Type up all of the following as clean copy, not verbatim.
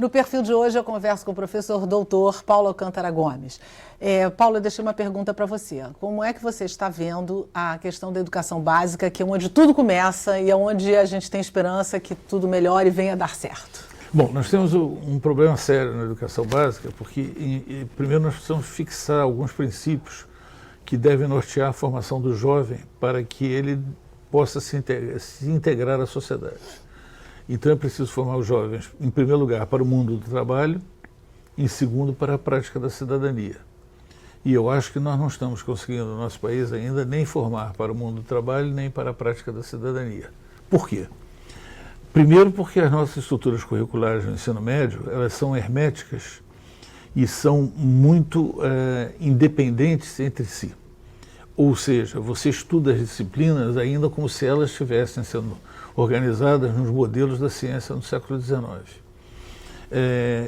No perfil de hoje eu converso com o professor doutor Paulo Alcântara Gomes. Paulo, eu deixei uma pergunta para você. Como é que você está vendo a questão da educação básica, que é onde tudo começa e é onde a gente tem esperança que tudo melhore e venha a dar certo? Bom, nós temos um problema sério na educação básica, porque primeiro nós precisamos fixar alguns princípios que devem nortear a formação do jovem para que ele possa se integrar à sociedade. Então é preciso formar os jovens, em primeiro lugar, para o mundo do trabalho, em segundo, para a prática da cidadania. E eu acho que nós não estamos conseguindo no nosso país ainda nem formar para o mundo do trabalho, nem para a prática da cidadania. Por quê? Primeiro porque as nossas estruturas curriculares no ensino médio, elas são herméticas e são muito independentes entre si. Ou seja, você estuda as disciplinas ainda como se elas estivessem sendo organizadas nos modelos da ciência no século XIX.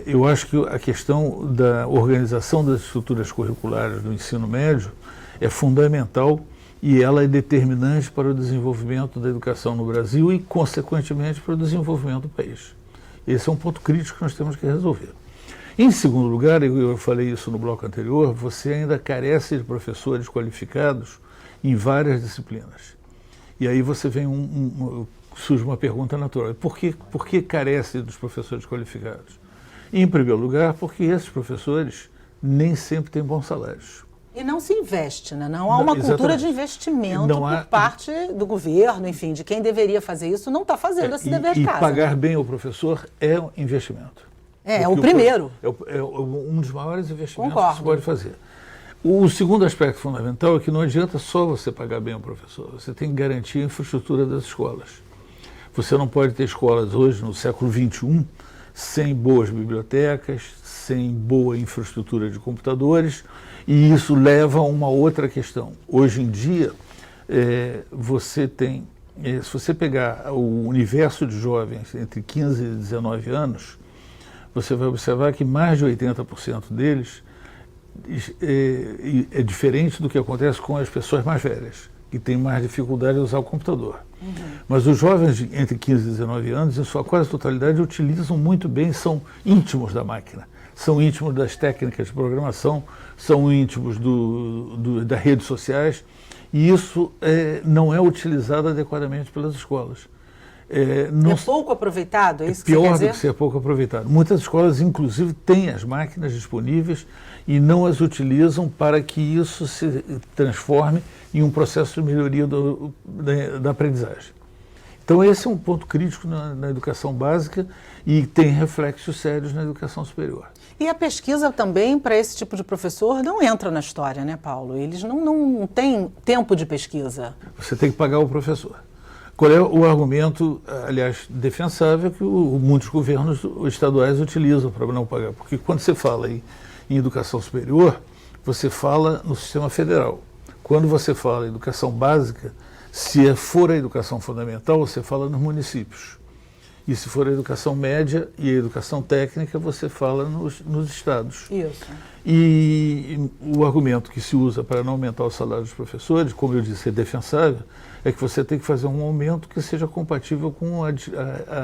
Eu acho que a questão da organização das estruturas curriculares do ensino médio é fundamental e ela é determinante para o desenvolvimento da educação no Brasil e, consequentemente, para o desenvolvimento do país. Esse é um ponto crítico que nós temos que resolver. Em segundo lugar, eu falei isso no bloco anterior, você ainda carece de professores qualificados em várias disciplinas. E aí você vem surge uma pergunta natural. Por que carece dos professores qualificados? Em primeiro lugar, porque esses professores nem sempre têm bons salários. E não se investe, né? Não há uma cultura de investimento por parte do governo, enfim, de quem deveria fazer isso, não está fazendo esse dever de casa. E pagar bem o professor é um investimento. É o primeiro. É um dos maiores investimentos que se pode fazer. O segundo aspecto fundamental é que não adianta só você pagar bem o professor, você tem que garantir a infraestrutura das escolas. Você não pode ter escolas hoje, no século XXI, sem boas bibliotecas, sem boa infraestrutura de computadores, e isso leva a uma outra questão. Hoje em dia, você tem, se você pegar o universo de jovens entre 15 e 19 anos, você vai observar que mais de 80% deles é diferente do que acontece com as pessoas mais velhas, que têm mais dificuldade de usar o computador. Uhum. Mas os jovens entre 15 e 19 anos, em sua quase totalidade, utilizam muito bem, são íntimos da máquina, são íntimos das técnicas de programação, são íntimos das redes sociais, e isso não é utilizado adequadamente pelas escolas. É pouco aproveitado? É isso que pior você quer dizer? Do que ser pouco aproveitado. Muitas escolas, inclusive, têm as máquinas disponíveis e não as utilizam para que isso se transforme em um processo de melhoria da aprendizagem. Então esse é um ponto crítico na educação básica e tem reflexos sérios na educação superior. E a pesquisa também, para esse tipo de professor, não entra na história, né, Paulo? Eles não têm tempo de pesquisa. Você tem que pagar o professor. Qual é o argumento, aliás, defensável que muitos governos estaduais utilizam para não pagar? Porque quando você fala em educação superior, você fala no sistema federal. Quando você fala em educação básica, se for a educação fundamental, você fala nos municípios. E se for a educação média e a educação técnica, você fala nos estados. Isso. E o argumento que se usa para não aumentar o salário dos professores, como eu disse, é defensável, é que você tem que fazer um aumento que seja compatível com a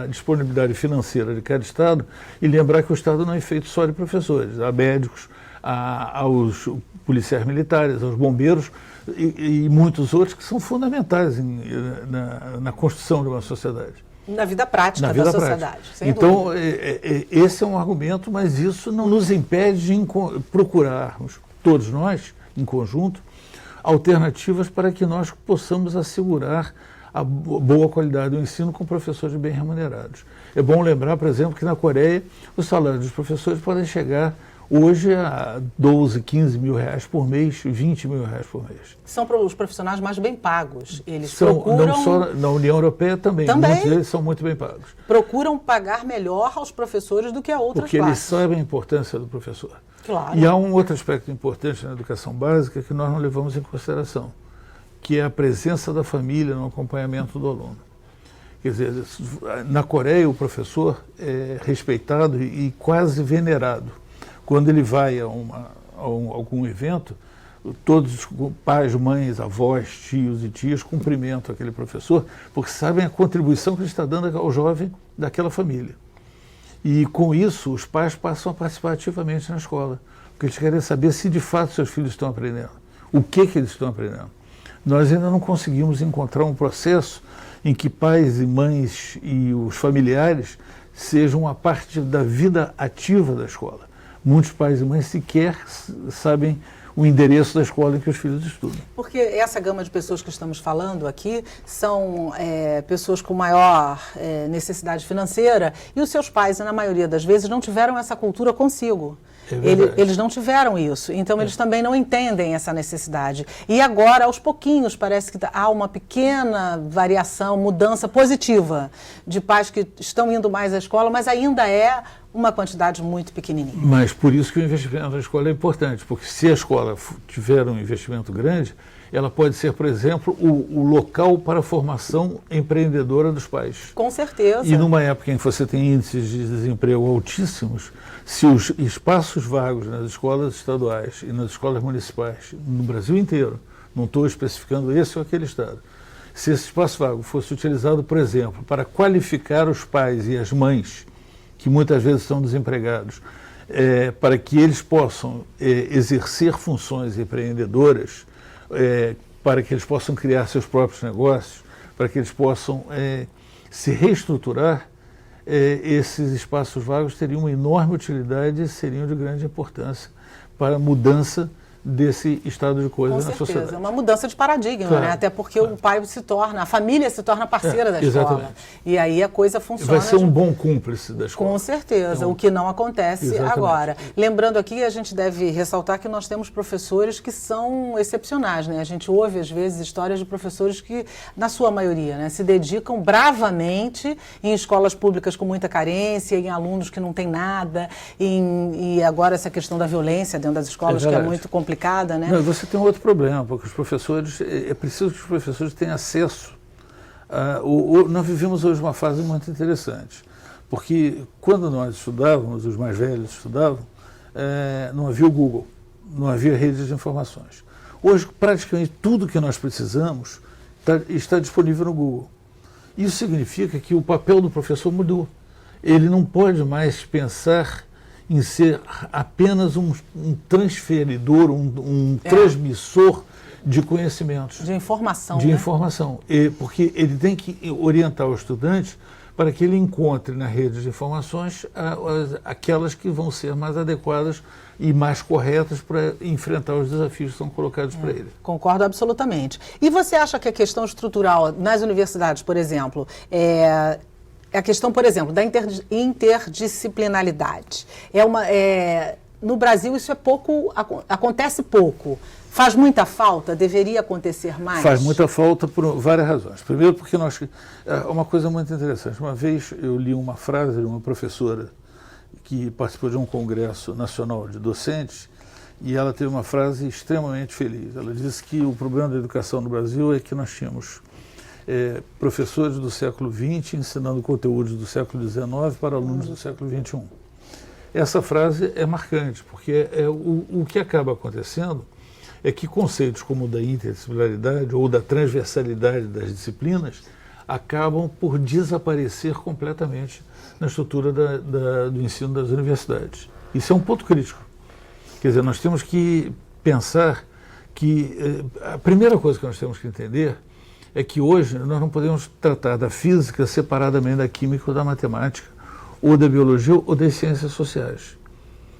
disponibilidade financeira de cada estado e lembrar que o estado não é feito só de professores, há médicos, aos policiais militares, aos bombeiros e muitos outros que são fundamentais na construção de uma sociedade. Na vida prática da sociedade. Então, esse é um argumento, mas isso não nos impede de procurarmos, todos nós, em conjunto, alternativas para que nós possamos assegurar a boa qualidade do ensino com professores bem remunerados. É bom lembrar, por exemplo, que na Coreia os salários dos professores podem chegar hoje a 12, 15 mil reais por mês, 20 mil reais por mês. São os profissionais mais bem pagos. Eles procuram... Não só na União Europeia também. Muitos deles são muito bem pagos. Procuram pagar melhor aos professores do que a outras Porque classes. Eles sabem a importância do professor. Claro. E há um outro aspecto importante na educação básica que nós não levamos em consideração, que é a presença da família no acompanhamento do aluno. Quer dizer, na Coreia o professor é respeitado e quase venerado. Quando ele vai a algum evento, todos os pais, mães, avós, tios e tias cumprimentam aquele professor, porque sabem a contribuição que ele está dando ao jovem daquela família. E com isso, os pais passam a participar ativamente na escola, porque eles querem saber se de fato seus filhos estão aprendendo, o que eles estão aprendendo. Nós ainda não conseguimos encontrar um processo em que pais e mães e os familiares sejam uma parte da vida ativa da escola. Muitos pais e mães sequer sabem o endereço da escola em que os filhos estudam. Porque essa gama de pessoas que estamos falando aqui são pessoas com maior necessidade financeira e os seus pais, na maioria das vezes, não tiveram essa cultura consigo. Eles não tiveram isso, então eles também não entendem essa necessidade. E agora, aos pouquinhos, parece que há uma pequena variação, mudança positiva de pais que estão indo mais à escola, mas ainda é uma quantidade muito pequenininha. Mas por isso que o investimento na escola é importante, porque se a escola tiver um investimento grande, ela pode ser, por exemplo, o local para a formação empreendedora dos pais. Com certeza. E numa época em que você tem índices de desemprego altíssimos, se os espaços vagos nas escolas estaduais e nas escolas municipais, no Brasil inteiro, não estou especificando esse ou aquele estado, se esse espaço vago fosse utilizado, por exemplo, para qualificar os pais e as mães, que muitas vezes são desempregados, para que eles possam exercer funções empreendedoras, para que eles possam criar seus próprios negócios, para que eles possam se reestruturar, esses espaços vagos teriam uma enorme utilidade e seriam de grande importância para a mudança desse estado de coisas na sociedade. É uma mudança de paradigma, claro, né? Até porque o pai a família se torna parceira da escola. Exatamente. E aí a coisa funciona. Vai ser um bom cúmplice da escola. Com certeza, o que não acontece agora. Lembrando aqui, a gente deve ressaltar que nós temos professores que são excepcionais, né? A gente ouve às vezes histórias de professores que, na sua maioria, né, se dedicam bravamente em escolas públicas com muita carência, em alunos que não têm nada, e agora essa questão da violência dentro das escolas, que é muito complicada. Né? Não, você tem um outro problema, porque os professores, é preciso que os professores tenham acesso nós vivemos hoje uma fase muito interessante, porque quando nós estudávamos, os mais velhos estudavam, não havia o Google, não havia redes de informações. Hoje, praticamente tudo que nós precisamos está disponível no Google. Isso significa que o papel do professor mudou. Ele não pode mais pensar em ser apenas um transferidor, um transmissor de conhecimentos. De informação. De informação. Porque ele tem que orientar o estudante para que ele encontre na rede de informações aquelas que vão ser mais adequadas e mais corretas para enfrentar os desafios que são colocados para ele. Concordo absolutamente. E você acha que a questão estrutural nas universidades, por exemplo, a questão, por exemplo, da interdisciplinaridade. No Brasil isso acontece pouco. Faz muita falta? Deveria acontecer mais? Faz muita falta por várias razões. Primeiro porque uma coisa muito interessante. Uma vez eu li uma frase de uma professora que participou de um congresso nacional de docentes e ela teve uma frase extremamente feliz. Ela disse que o problema da educação no Brasil é que nós tínhamos professores do século XX ensinando conteúdos do século XIX para alunos do século XXI. Essa frase é marcante, porque o que acaba acontecendo é que conceitos como o da interdisciplinaridade ou da transversalidade das disciplinas acabam por desaparecer completamente na estrutura do ensino das universidades. Isso é um ponto crítico. Quer dizer, nós temos que pensar que a primeira coisa que nós temos que entender é que hoje nós não podemos tratar da física separadamente da química ou da matemática, ou da biologia ou das ciências sociais.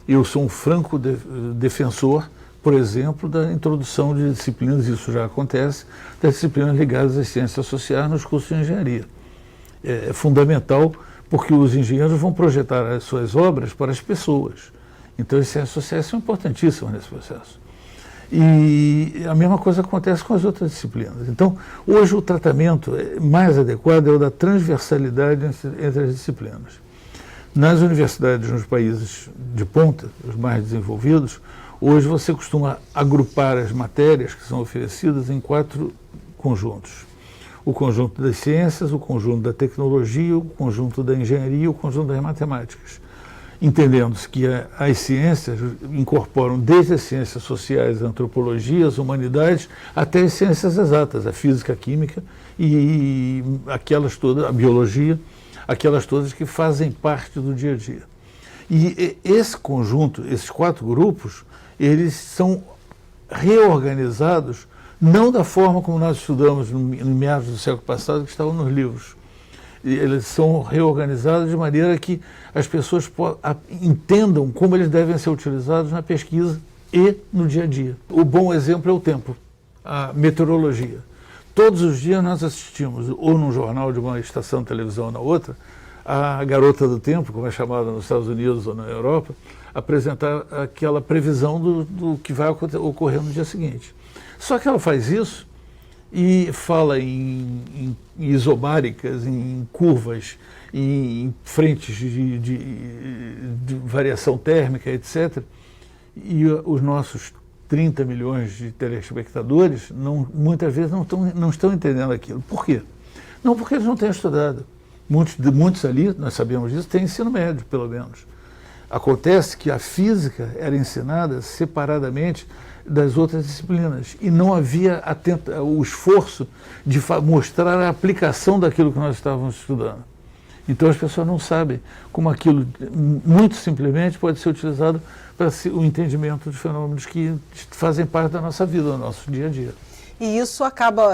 Eu sou um franco defensor, por exemplo, da introdução de disciplinas, isso já acontece, das disciplinas ligadas às ciências sociais nos cursos de engenharia. É fundamental porque os engenheiros vão projetar as suas obras para as pessoas. Então as ciências sociais são importantíssimas nesse processo. E a mesma coisa acontece com as outras disciplinas. Então, hoje o tratamento mais adequado é o da transversalidade entre as disciplinas. Nas universidades nos países de ponta, os mais desenvolvidos, hoje você costuma agrupar as matérias que são oferecidas em 4 conjuntos. O conjunto das ciências, o conjunto da tecnologia, o conjunto da engenharia e o conjunto das matemáticas. Entendendo-se que as ciências incorporam desde as ciências sociais, a antropologia, as humanidades, até as ciências exatas, a física, a química e aquelas todas, a biologia, aquelas todas que fazem parte do dia a dia. E esse conjunto, esses 4 grupos, eles são reorganizados não da forma como nós estudamos no meados do século passado, que estavam nos livros. Eles são reorganizados de maneira que as pessoas entendam como eles devem ser utilizados na pesquisa e no dia a dia. O bom exemplo é o tempo, a meteorologia. Todos os dias nós assistimos, ou num jornal de uma estação de televisão ou na outra, a garota do tempo, como é chamada nos Estados Unidos ou na Europa, apresentar aquela previsão do que vai ocorrer no dia seguinte. Só que ela faz isso e fala em isobáricas, em curvas, em frentes de variação térmica, etc. E os nossos 30 milhões de telespectadores muitas vezes não estão entendendo aquilo. Por quê? Não porque eles não têm estudado. Muitos ali, nós sabemos disso, têm ensino médio, pelo menos. Acontece que a física era ensinada separadamente das outras disciplinas e não havia o esforço de mostrar a aplicação daquilo que nós estávamos estudando. Então as pessoas não sabem como aquilo, muito simplesmente, pode ser utilizado para o entendimento de fenômenos que fazem parte da nossa vida, do nosso dia a dia. E isso acaba,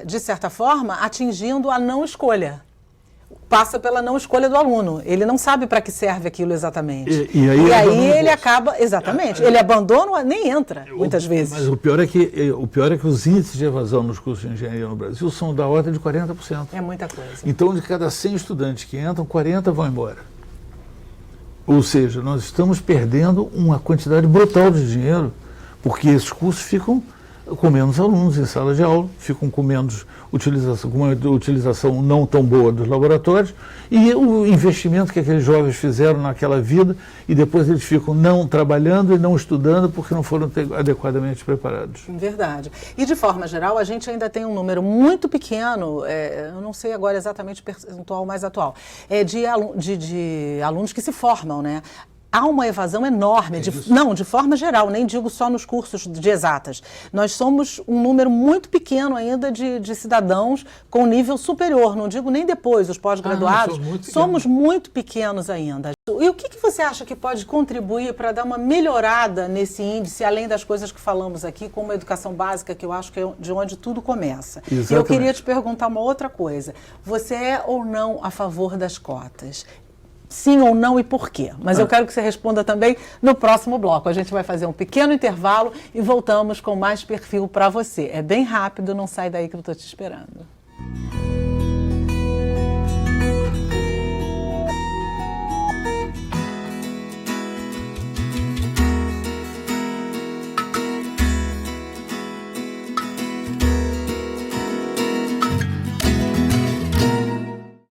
de certa forma, atingindo a não escolha. Passa pela não escolha do aluno. Ele não sabe para que serve aquilo exatamente. E aí ele acaba, exatamente, ele abandona, nem entra, muitas vezes. Mas o pior é que os índices de evasão nos cursos de engenharia no Brasil são da ordem de 40%. É muita coisa. Então, de cada 100 estudantes que entram, 40 vão embora. Ou seja, nós estamos perdendo uma quantidade brutal de dinheiro, porque esses cursos ficam com menos alunos em sala de aula, ficam com menos utilização, com uma utilização não tão boa dos laboratórios, e o investimento que aqueles jovens fizeram naquela vida, e depois eles ficam não trabalhando e não estudando porque não foram adequadamente preparados. Verdade. E de forma geral, a gente ainda tem um número muito pequeno, eu não sei agora exatamente o percentual mais atual, de alunos que se formam, né? Há uma evasão enorme, de forma geral, nem digo só nos cursos de exatas. Nós somos um número muito pequeno ainda de cidadãos com nível superior, não digo nem depois, os pós-graduados, somos muito pequenos ainda. E o que você acha que pode contribuir para dar uma melhorada nesse índice, além das coisas que falamos aqui, como a educação básica, que eu acho que é de onde tudo começa? Exatamente. E eu queria te perguntar uma outra coisa. Você é ou não a favor das cotas? Sim ou não e por quê? Mas eu quero que você responda também no próximo bloco. A gente vai fazer um pequeno intervalo e voltamos com mais perfil para você. É bem rápido, não sai daí que eu estou te esperando.